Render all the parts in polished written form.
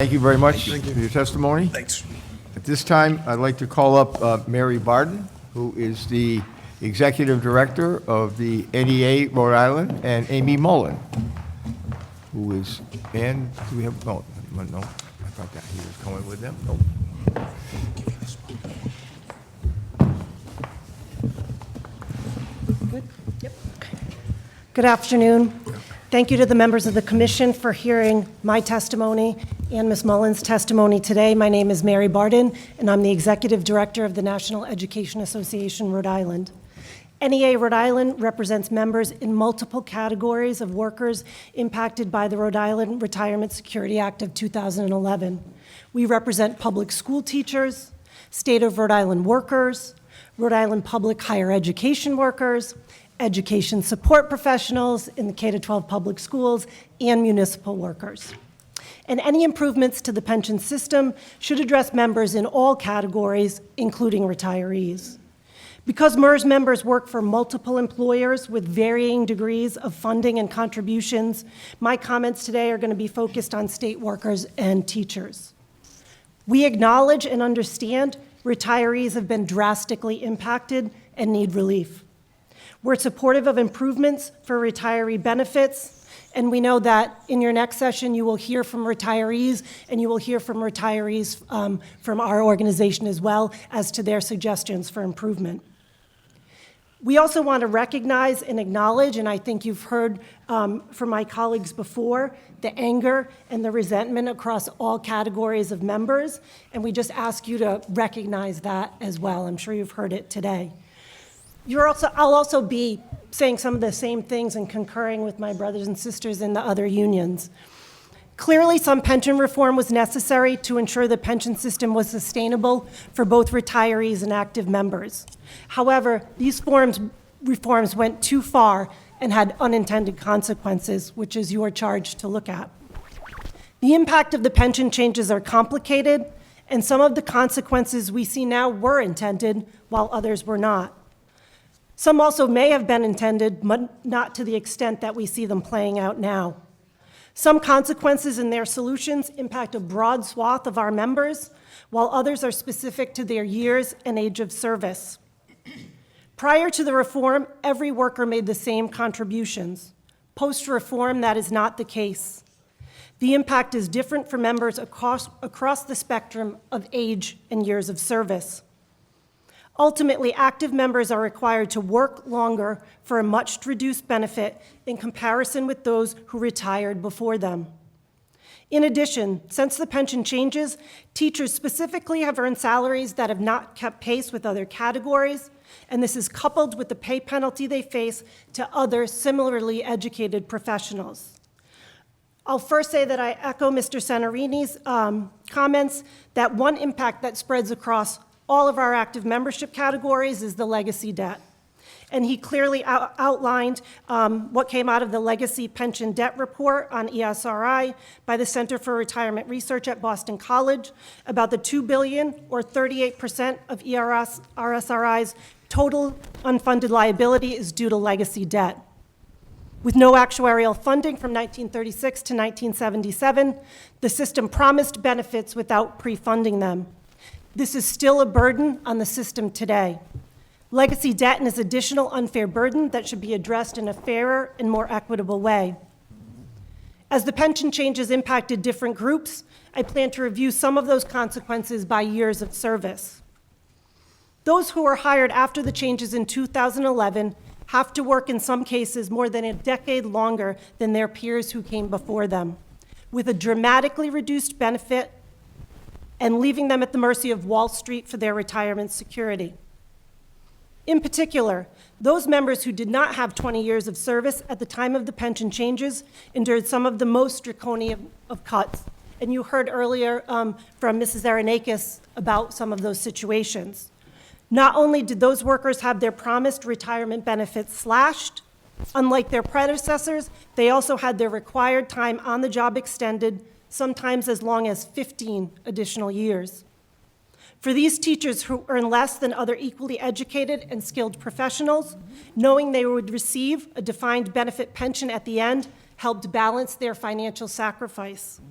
Thank you very much for your testimony. Thanks. At this time, I'd like to call up Mary Barden, who is the Executive Director of the NEA Rhode Island, and Amy Mullen, who is, and do we have, no, I thought that he was going with them. Nope. Good. Yep. Good afternoon. Thank you to the members of the commission for hearing my testimony and Ms. Mullen's testimony today. My name is Mary Barden, and I'm the Executive Director of the National Education Association Rhode Island. NEA Rhode Island represents members in multiple categories of workers impacted by the Rhode Island Retirement Security Act of 2011. We represent public school teachers, state of Rhode Island workers, Rhode Island public higher education workers, education support professionals in the K-12 public schools, and municipal workers. And any improvements to the pension system should address members in all categories, including retirees. Because MERS members work for multiple employers with varying degrees of funding and contributions, my comments today are going to be focused on state workers and teachers. We acknowledge and understand retirees have been drastically impacted and need relief. We're supportive of improvements for retiree benefits, and we know that in your next session you will hear from retirees, and you will hear from retirees from our organization as well as to their suggestions for improvement. We also want to recognize and acknowledge, and I think you've heard from my colleagues before, the anger and the resentment across all categories of members, and we just ask you to recognize that as well. I'm sure you've heard it today. I'll also be saying some of the same things and concurring with my brothers and sisters in the other unions. Clearly, some pension reform was necessary to ensure the pension system was sustainable for both retirees and active members. However, these reforms went too far and had unintended consequences, which is your charge to look at. The impact of the pension changes are complicated, and some of the consequences we see now were intended, while others were not. Some also may have been intended, but not to the extent that we see them playing out now. Some consequences and their solutions impact a broad swath of our members, while others are specific to their years and age of service. Prior to the reform, every worker made the same contributions. Post-reform, that is not the case. The impact is different for members across the spectrum of age and years of service. Ultimately, active members are required to work longer for a much reduced benefit in comparison with those who retired before them. In addition, since the pension changes, teachers specifically have earned salaries that have not kept pace with other categories, and this is coupled with the pay penalty they face to other similarly educated professionals. I'll first say that I echo Mr. Senorini's comments that one impact that spreads across all of our active membership categories is the legacy debt. And he clearly outlined what came out of the Legacy Pension Debt Report on ESRI by the Center for Retirement Research at Boston College about the $2 billion, or 38% of RSRI's total unfunded liability is due to legacy debt. With no actuarial funding from 1936 to 1977, the system promised benefits without pre-funding them. This is still a burden on the system today. Legacy debt is an additional unfair burden that should be addressed in a fairer and more equitable way. As the pension changes impacted different groups, I plan to review some of those consequences by years of service. Those who were hired after the changes in 2011 have to work in some cases more than a decade longer than their peers who came before them, with a dramatically reduced benefit and leaving them at the mercy of Wall Street for their retirement security. In particular, those members who did not have 20 years of service at the time of the pension changes endured some of the most draconian of cuts. And you heard earlier from Mrs. Aronakis about some of those situations. Not only did those workers have their promised retirement benefits slashed, unlike their predecessors, they also had their required time on the job extended, sometimes as long as 15 additional years. For these teachers who earn less than other equally educated and skilled professionals, knowing they would receive a defined benefit pension at the end helped balance their financial sacrifice.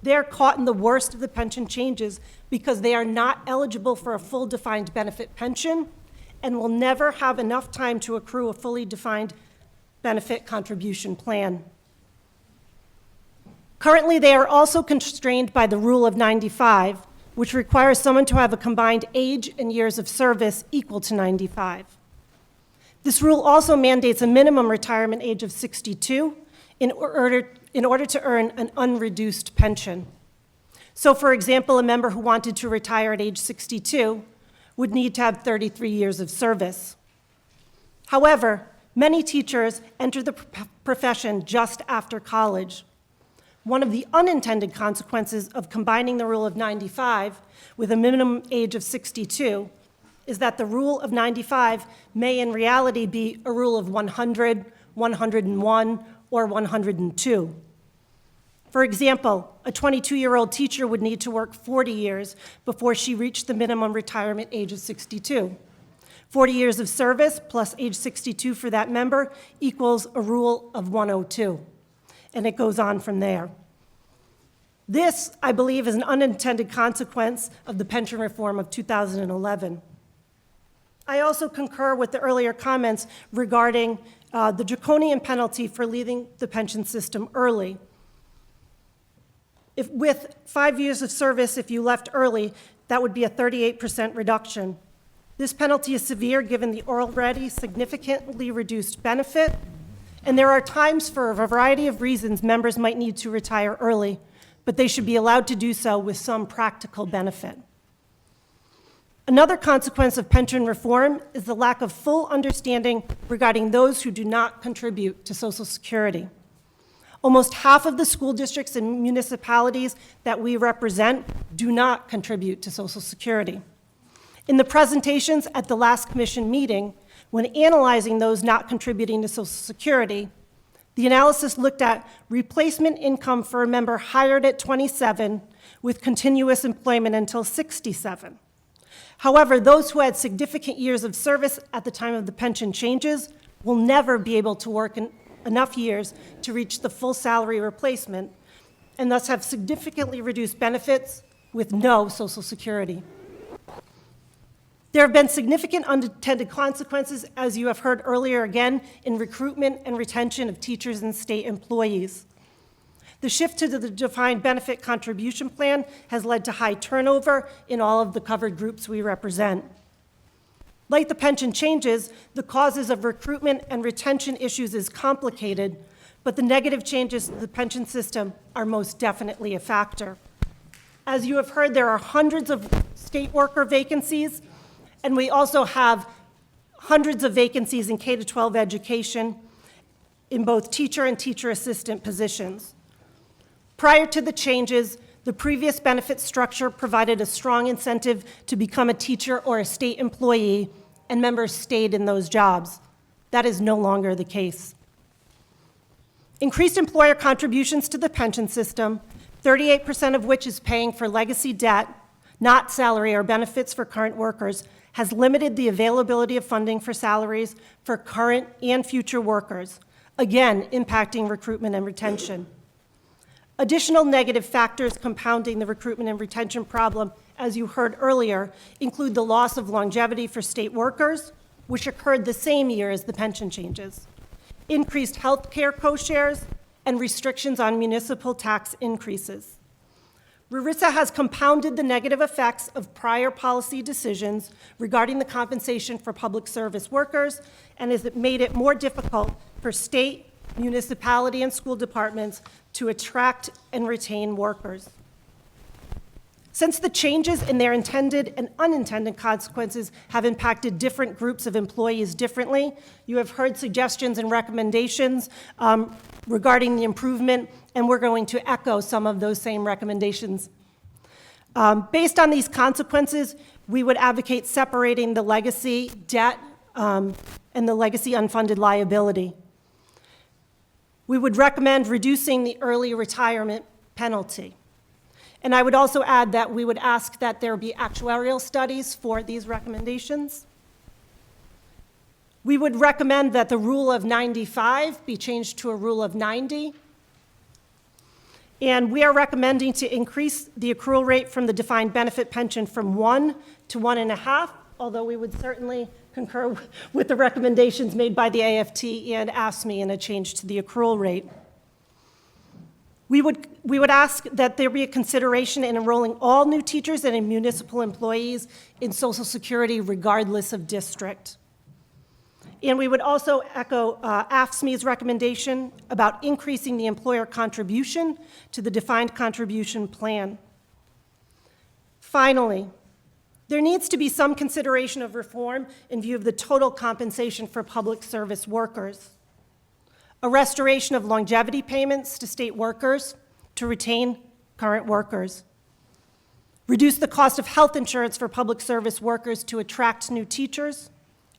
They're caught in the worst of the pension changes because they are not eligible for a full defined benefit pension and will never have enough time to accrue a fully defined benefit contribution plan. Currently, they are also constrained by the Rule of 95, which requires someone to have a combined age and years of service equal to 95. This rule also mandates a minimum retirement age of 62 in order to earn an unreduced pension. So, for example, a member who wanted to retire at age 62 would need to have 33 years of service. However, many teachers enter the profession just after college. One of the unintended consequences of combining the Rule of 95 with a minimum age of 62 is that the Rule of 95 may in reality be a rule of 100, 101, or 102. For example, a 22-year-old teacher would need to work 40 years before she reached the minimum retirement age of 62. 40 years of service plus age 62 for that member equals a rule of 102, and it goes on from there. This, I believe, is an unintended consequence of the pension reform of 2011. I also concur with the earlier comments regarding the draconian penalty for leaving the pension system early. With 5 years of service, if you left early, that would be a 38% reduction. This penalty is severe given the already significantly reduced benefit, and there are times for a variety of reasons members might need to retire early, but they should be allowed to do so with some practical benefit. Another consequence of pension reform is the lack of full understanding regarding those who do not contribute to Social Security. Almost half of the school districts and municipalities that we represent do not contribute to Social Security. In the presentations at the last commission meeting, when analyzing those not contributing to Social Security, the analysis looked at replacement income for a member hired at 27 with continuous employment until 67. However, those who had significant years of service at the time of the pension changes will never be able to work enough years to reach the full salary replacement and thus have significantly reduced benefits with no Social Security. There have been significant unintended consequences, as you have heard earlier again, in recruitment and retention of teachers and state employees. The shift to the defined benefit contribution plan has led to high turnover in all of the covered groups we represent. Like the pension changes, the causes of recruitment and retention issues is complicated, but the negative changes to the pension system are most definitely a factor. As you have heard, there are hundreds of state worker vacancies, and we also have hundreds of vacancies in K-12 education in both teacher and teacher assistant positions. Prior to the changes, the previous benefit structure provided a strong incentive to become a teacher or a state employee, and members stayed in those jobs. That is no longer the case. Increased employer contributions to the pension system, 38% of which is paying for legacy debt, not salary or benefits for current workers, has limited the availability of funding for salaries for current and future workers, again impacting recruitment and retention. Additional negative factors compounding the recruitment and retention problem, as you heard earlier, include the loss of longevity for state workers, which occurred the same year as the pension changes, increased health care co-shares, and restrictions on municipal tax increases. RERISA has compounded the negative effects of prior policy decisions regarding the compensation for public service workers and has made it more difficult for state, municipality, and school departments to attract and retain workers. Since the changes in their intended and unintended consequences have impacted different groups of employees differently, you have heard suggestions and recommendations regarding the improvement, and we're going to echo some of those same recommendations. Based on these consequences, we would advocate separating the legacy debt and the legacy unfunded liability. We would recommend reducing the early retirement penalty. And I would also add that we would ask that there be actuarial studies for these recommendations. We would recommend that the rule of 95 be changed to a rule of 90. And we are recommending to increase the accrual rate from the defined benefit pension from 1 to 1.5, although we would certainly concur with the recommendations made by the AFT and AFSCME in a change to the accrual rate. We would ask that there be a consideration in enrolling all new teachers and municipal employees in Social Security regardless of district. And we would also echo AFSCME's recommendation about increasing the employer contribution to the defined contribution plan. Finally, there needs to be some consideration of reform in view of the total compensation for public service workers. A restoration of longevity payments to state workers to retain current workers. Reduce the cost of health insurance for public service workers to attract new teachers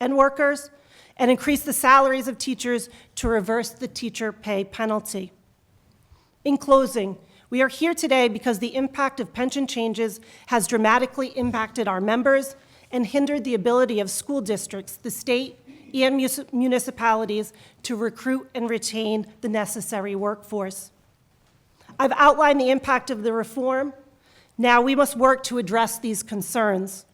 and workers, and increase the salaries of teachers to reverse the teacher pay penalty. In closing, we are here today because the impact of pension changes has dramatically impacted our members and hindered the ability of school districts, the state, and municipalities to recruit and retain the necessary workforce. I've outlined the impact of the reform. Now we must work to address these concerns.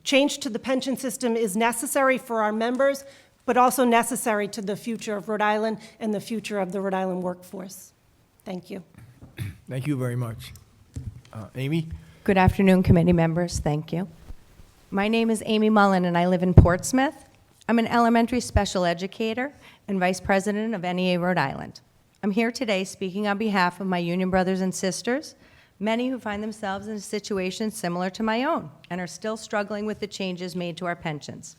Change to the pension system is necessary for our members, but also necessary to the future of Rhode Island and the future of the Rhode Island workforce. Thank you. Thank you very much. Amy? Good afternoon, committee members. Thank you. My name is Amy Mullen, and I live in Portsmouth. I'm an elementary special educator and vice president of NEA Rhode Island. I'm here today speaking on behalf of my union brothers and sisters, many who find themselves in a situation similar to my own and are still struggling with the changes made to our pensions.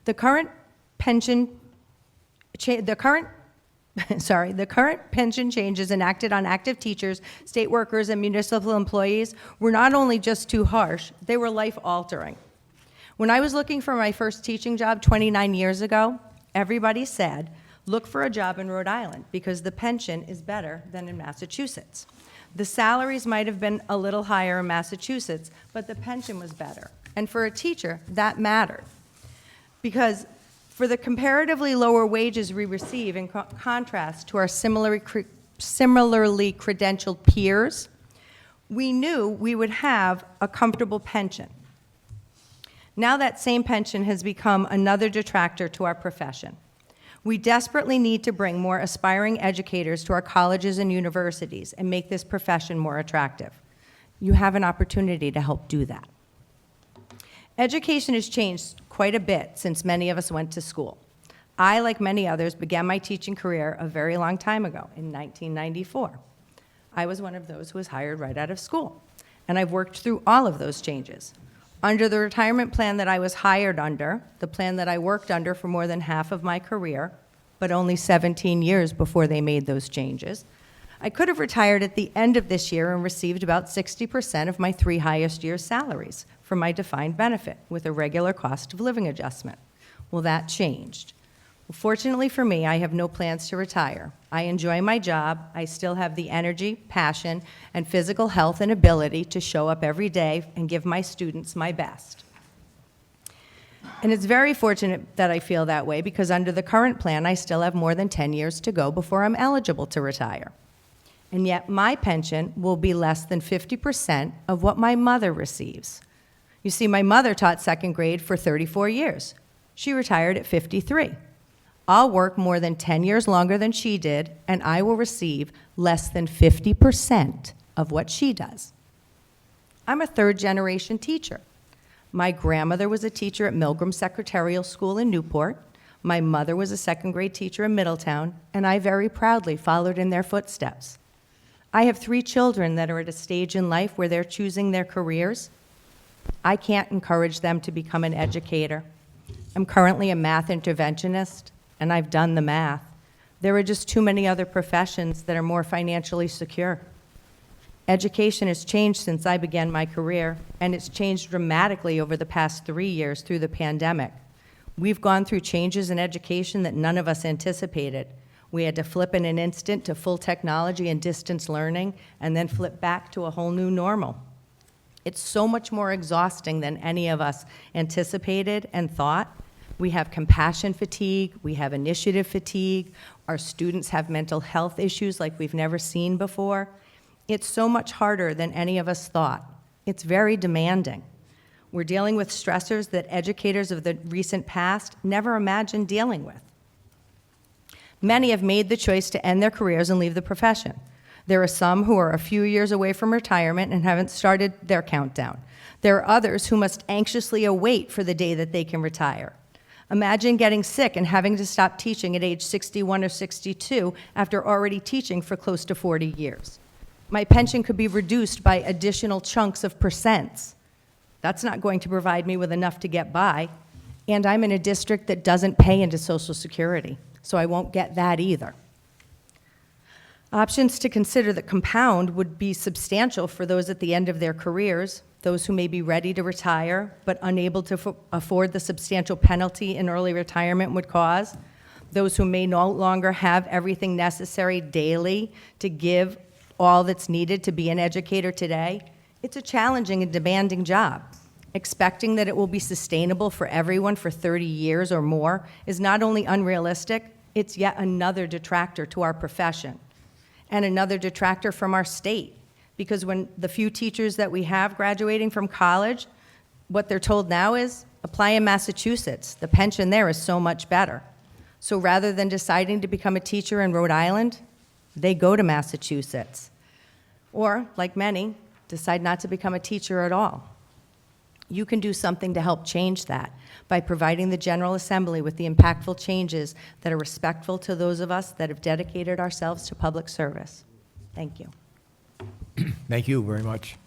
The current pension changes enacted on active teachers, state workers, and municipal employees were not only just too harsh, they were life-altering. When I was looking for my first teaching job 29 years ago, everybody said, look for a job in Rhode Island because the pension is better than in Massachusetts. The salaries might have been a little higher in Massachusetts, but the pension was better. And for a teacher, that mattered. Because for the comparatively lower wages we receive in contrast to our similarly credentialed peers, we knew we would have a comfortable pension. Now that same pension has become another detractor to our profession. We desperately need to bring more aspiring educators to our colleges and universities and make this profession more attractive. You have an opportunity to help do that. Education has changed quite a bit since many of us went to school. I, like many others, began my teaching career a very long time ago, in 1994. I was one of those who was hired right out of school, and I've worked through all of those changes. Under the retirement plan that I was hired under, the plan that I worked under for more than half of my career, but only 17 years before they made those changes, I could have retired at the end of this year and received about 60% of my 3 highest years' salaries from my defined benefit with a regular cost of living adjustment. Well, that changed. Well, fortunately for me, I have no plans to retire. I enjoy my job. I still have the energy, passion, and physical health and ability to show up every day and give my students my best. And it's very fortunate that I feel that way because under the current plan, I still have more than 10 years to go before I'm eligible to retire. And yet my pension will be less than 50% of what my mother receives. You see, my mother taught second grade for 34 years. She retired at 53. I'll work more than 10 years longer than she did, and I will receive less than 50% of what she does. I'm a third-generation teacher. My grandmother was a teacher at Milgram Secretarial School in Newport. My mother was a second-grade teacher in Middletown, and I very proudly followed in their footsteps. I have 3 children that are at a stage in life where they're choosing their careers. I can't encourage them to become an educator. I'm currently a math interventionist, and I've done the math. There are just too many other professions that are more financially secure. Education has changed since I began my career, and it's changed dramatically over the past 3 years through the pandemic. We've gone through changes in education that none of us anticipated. We had to flip in an instant to full technology and distance learning, and then flip back to a whole new normal. It's so much more exhausting than any of us anticipated and thought. We have compassion fatigue, we have initiative fatigue, Our students have mental health issues like we've never seen before. It's so much harder than any of us thought. It's very demanding. We're dealing with stressors that educators of the recent past never imagined dealing with. Many have made the choice to end their careers and leave the profession. There are some who are a few years away from retirement and haven't started their countdown. There are others who must anxiously await for the day that they can retire. Imagine getting sick and having to stop teaching at age 61 or 62 after already teaching for close to 40 years. My pension could be reduced by additional chunks of percents. That's not going to provide me with enough to get by, and I'm in a district that doesn't pay into Social Security, so I won't get that either. Options to consider that compound would be substantial for those at the end of their careers, those who may be ready to retire but unable to afford the substantial penalty an early retirement would cause, those who may no longer have everything necessary daily to give all that's needed to be an educator today. It's a challenging and demanding job. Expecting that it will be sustainable for everyone for 30 years or more is not only unrealistic, it's yet another detractor to our profession and another detractor from our state. Because when the few teachers that we have graduating from college, what they're told now is, apply in Massachusetts. The pension there is so much better. So rather than deciding to become a teacher in Rhode Island, they go to Massachusetts. Or, like many, decide not to become a teacher at all. You can do something to help change that by providing the General Assembly with the impactful changes that are respectful to those of us that have dedicated ourselves to public service. Thank you. Thank you very much.